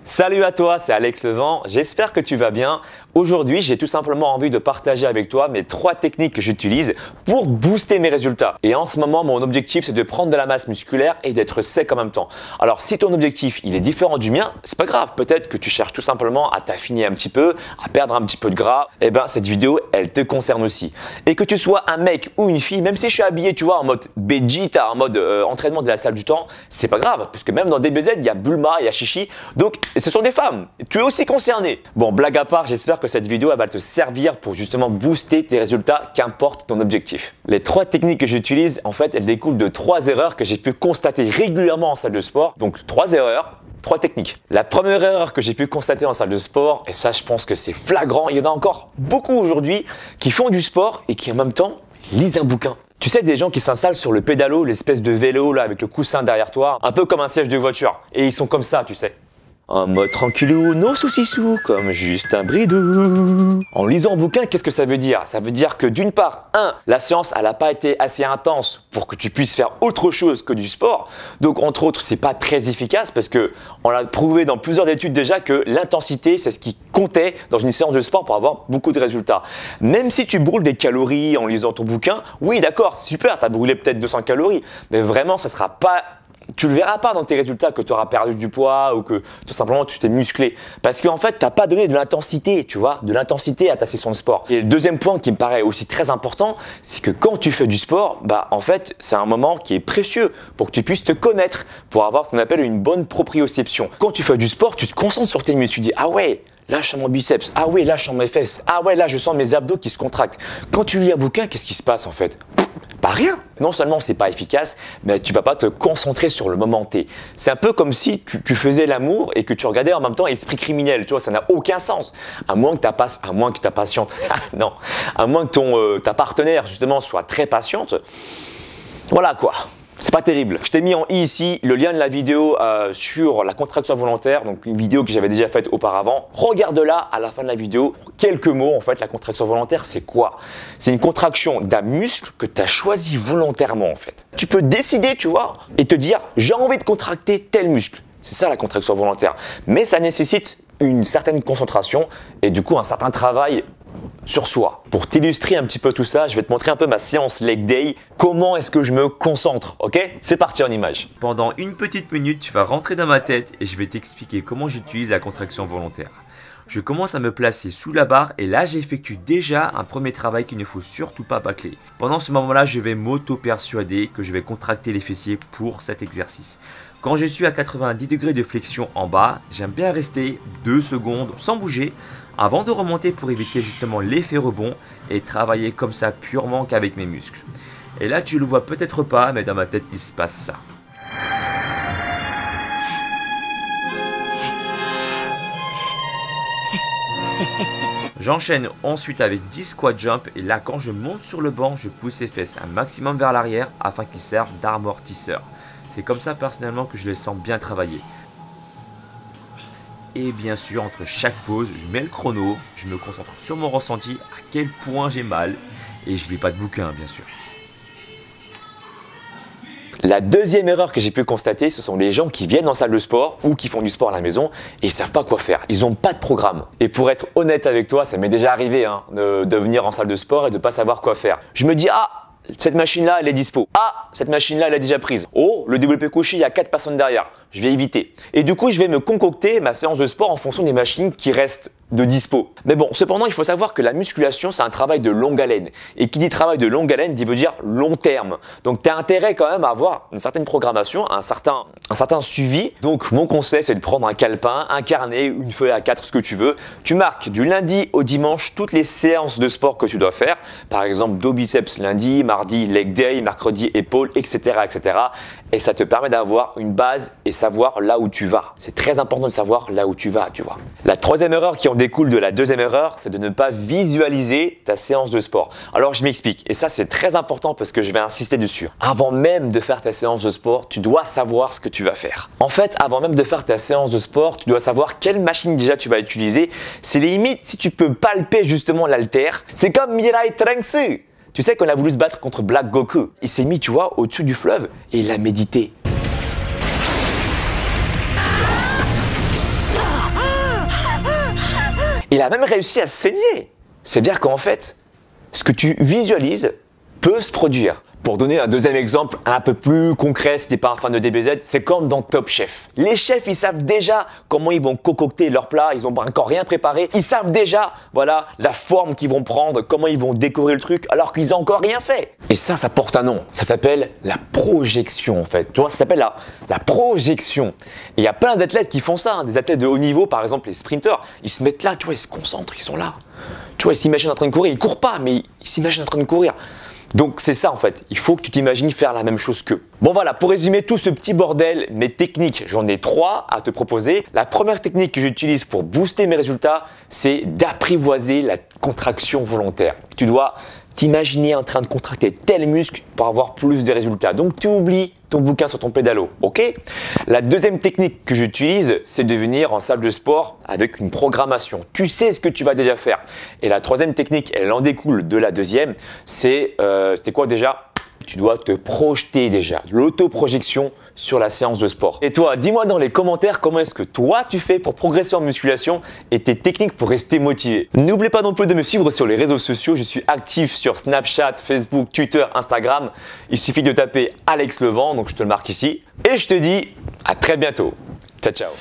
Salut à toi, c'est Alex Levent, j'espère que tu vas bien. Aujourd'hui, j'ai tout simplement envie de partager avec toi mes 3 techniques que j'utilise pour booster mes résultats. Et en ce moment, mon objectif, c'est de prendre de la masse musculaire et d'être sec en même temps. Alors, si ton objectif, il est différent du mien, c'est pas grave. Peut-être que tu cherches tout simplement à t'affiner un petit peu, à perdre un petit peu de gras. Eh ben, cette vidéo, elle te concerne aussi. Et que tu sois un mec ou une fille, même si je suis habillé, tu vois, en mode Vegeta, en mode entraînement de la salle du temps, c'est pas grave. Puisque même dans DBZ, il y a Bulma, il y a Chichi. Donc, ce sont des femmes. Tu es aussi concerné. Bon, blague à part, j'espère que cette vidéo elle va te servir pour justement booster tes résultats, qu'importe ton objectif. Les 3 techniques que j'utilise, en fait, elles découlent de 3 erreurs que j'ai pu constater régulièrement en salle de sport. Donc, 3 erreurs. 3 techniques. La première erreur que j'ai pu constater en salle de sport, et ça je pense que c'est flagrant, il y en a encore beaucoup aujourd'hui qui font du sport et qui en même temps lisent un bouquin. Tu sais, des gens qui s'installent sur le pédalo, l'espèce de vélo là avec le coussin derrière toi, un peu comme un siège de voiture. Et ils sont comme ça, tu sais. En mode tranquillou, nos saucissous, comme Justin Bridou. En lisant un bouquin, qu'est-ce que ça veut dire? Ça veut dire que d'une part, la séance, elle n'a pas été assez intense pour que tu puisses faire autre chose que du sport. Donc, entre autres, c'est pas très efficace parce que on a prouvé dans plusieurs études déjà que l'intensité, c'est ce qui comptait dans une séance de sport pour avoir beaucoup de résultats. Même si tu brûles des calories en lisant ton bouquin, oui, d'accord, super, tu as brûlé peut-être 200 calories, mais vraiment, ça sera pas. Tu le verras pas dans tes résultats que tu auras perdu du poids ou que tout simplement tu t'es musclé. Parce qu'en fait, tu n'as pas donné de l'intensité, tu vois, de l'intensité à ta session de sport. Et le deuxième point qui me paraît aussi très important, c'est que quand tu fais du sport, en fait, c'est un moment qui est précieux pour que tu puisses te connaître, pour avoir ce qu'on appelle une bonne proprioception. Quand tu fais du sport, tu te concentres sur tes muscles, tu dis « Ah ouais !» Là, je sens mon biceps. Ah ouais, là, je sens mes fesses. Ah ouais, là, je sens mes abdos qui se contractent. Quand tu lis un bouquin, qu'est-ce qui se passe en fait? Pas rien. Non seulement c'est pas efficace, mais tu vas pas te concentrer sur le moment T. C'est un peu comme si tu faisais l'amour et que tu regardais en même temps Esprit criminel. Tu vois, ça n'a aucun sens. À moins que ta patiente, non, à moins que ta partenaire justement soit très patiente. Voilà quoi. C'est pas terrible. Je t'ai mis en i ici le lien de la vidéo sur la contraction volontaire, donc une vidéo que j'avais déjà faite auparavant. Regarde-la à la fin de la vidéo. Quelques mots, en fait, la contraction volontaire, c'est quoi? C'est une contraction d'un muscle que tu as choisi volontairement, en fait. Tu peux décider, tu vois, et te dire j'ai envie de contracter tel muscle. C'est ça la contraction volontaire. Mais ça nécessite une certaine concentration et du coup un certain travail sur soi. Pour t'illustrer un petit peu tout ça, je vais te montrer un peu ma séance Leg Day. Comment est-ce que je me concentre, ok? C'est parti en image. Pendant une petite minute, tu vas rentrer dans ma tête et je vais t'expliquer comment j'utilise la contraction volontaire. Je commence à me placer sous la barre et là j'effectue déjà un premier travail qu'il ne faut surtout pas bâcler. Pendant ce moment-là, je vais m'auto-persuader que je vais contracter les fessiers pour cet exercice. Quand je suis à 90 degrés de flexion en bas, j'aime bien rester 2 secondes sans bouger avant de remonter pour éviter justement l'effet rebond et travailler comme ça purement qu'avec mes muscles. Et là tu le vois peut-être pas, mais dans ma tête il se passe ça. J'enchaîne ensuite avec 10 squat jump et là quand je monte sur le banc, je pousse les fesses un maximum vers l'arrière afin qu'ils servent d'amortisseur. C'est comme ça personnellement que je les sens bien travailler. Et bien sûr, entre chaque pause, je mets le chrono, je me concentre sur mon ressenti, à quel point j'ai mal, et je lis pas de bouquin bien sûr. La deuxième erreur que j'ai pu constater, ce sont les gens qui viennent en salle de sport ou qui font du sport à la maison et ils savent pas quoi faire. Ils n'ont pas de programme. Et pour être honnête avec toi, ça m'est déjà arrivé de venir en salle de sport et de pas savoir quoi faire. Je me dis, ah, cette machine-là, elle est dispo. Ah, cette machine-là, elle est déjà prise. Oh, le développé couché, il y a 4 personnes derrière. Je vais éviter. Et du coup, je vais me concocter ma séance de sport en fonction des machines qui restent de dispo. Mais bon, cependant, il faut savoir que la musculation, c'est un travail de longue haleine. Et qui dit travail de longue haleine, il veut dire long terme. Donc, tu as intérêt quand même à avoir une certaine programmation, un certain suivi. Donc, mon conseil, c'est de prendre un calepin, un carnet, une feuille A4, ce que tu veux. Tu marques du lundi au dimanche toutes les séances de sport que tu dois faire. Par exemple, dos biceps lundi, mardi leg day, mercredi épaules, etc., etc. Et ça te permet d'avoir une base et savoir là où tu vas. C'est très important de savoir là où tu vas, tu vois. La troisième erreur qui en découle de la deuxième erreur, c'est de ne pas visualiser ta séance de sport. Alors je m'explique, et ça c'est très important parce que je vais insister dessus. Avant même de faire ta séance de sport, tu dois savoir ce que tu vas faire. En fait, avant même de faire ta séance de sport, tu dois savoir quelle machine déjà tu vas utiliser. C'est limite si tu peux palper justement l'haltère. C'est comme Mirai Trunks. Tu sais qu'on a voulu se battre contre Black Goku. Il s'est mis, tu vois, au-dessus du fleuve et il a médité. Il a même réussi à saigner. C'est bien qu'en fait, ce que tu visualises peut se produire. Pour donner un deuxième exemple un peu plus concret, si tu n'es pas un fan de DBZ, c'est comme dans Top Chef. Les chefs, ils savent déjà comment ils vont concocter leur plat, ils n'ont encore rien préparé. Ils savent déjà, voilà, la forme qu'ils vont prendre, comment ils vont décorer le truc, alors qu'ils n'ont encore rien fait. Et ça porte un nom. Ça s'appelle la projection, en fait. Tu vois, ça s'appelle la projection. Et il y a plein d'athlètes qui font ça, hein. Des athlètes de haut niveau, par exemple les sprinteurs, ils se mettent là, tu vois, ils se concentrent, ils sont là. Tu vois, ils s'imaginent en train de courir, ils courent pas, mais ils s'imaginent en train de courir. Donc c'est ça en fait, il faut que tu t'imagines faire la même chose qu'eux. Bon voilà, pour résumer tout ce petit bordel, mes techniques, j'en ai 3 à te proposer. La première technique que j'utilise pour booster mes résultats, c'est d'apprivoiser la contraction volontaire. Tu dois t'imaginer en train de contracter tel muscle pour avoir plus de résultats. Donc tu oublies ton bouquin sur ton pédalo, ok? La deuxième technique que j'utilise, c'est de venir en salle de sport avec une programmation. Tu sais ce que tu vas déjà faire. Et la troisième technique, elle en découle de la deuxième, c'était quoi déjà? Tu dois te projeter déjà, l'autoprojection sur la séance de sport. Et toi, dis-moi dans les commentaires comment est-ce que toi tu fais pour progresser en musculation et tes techniques pour rester motivé. N'oublie pas non plus de me suivre sur les réseaux sociaux, je suis actif sur Snapchat, Facebook, Twitter, Instagram. Il suffit de taper Alex Levent, donc je te le marque ici. Et je te dis à très bientôt. Ciao, ciao.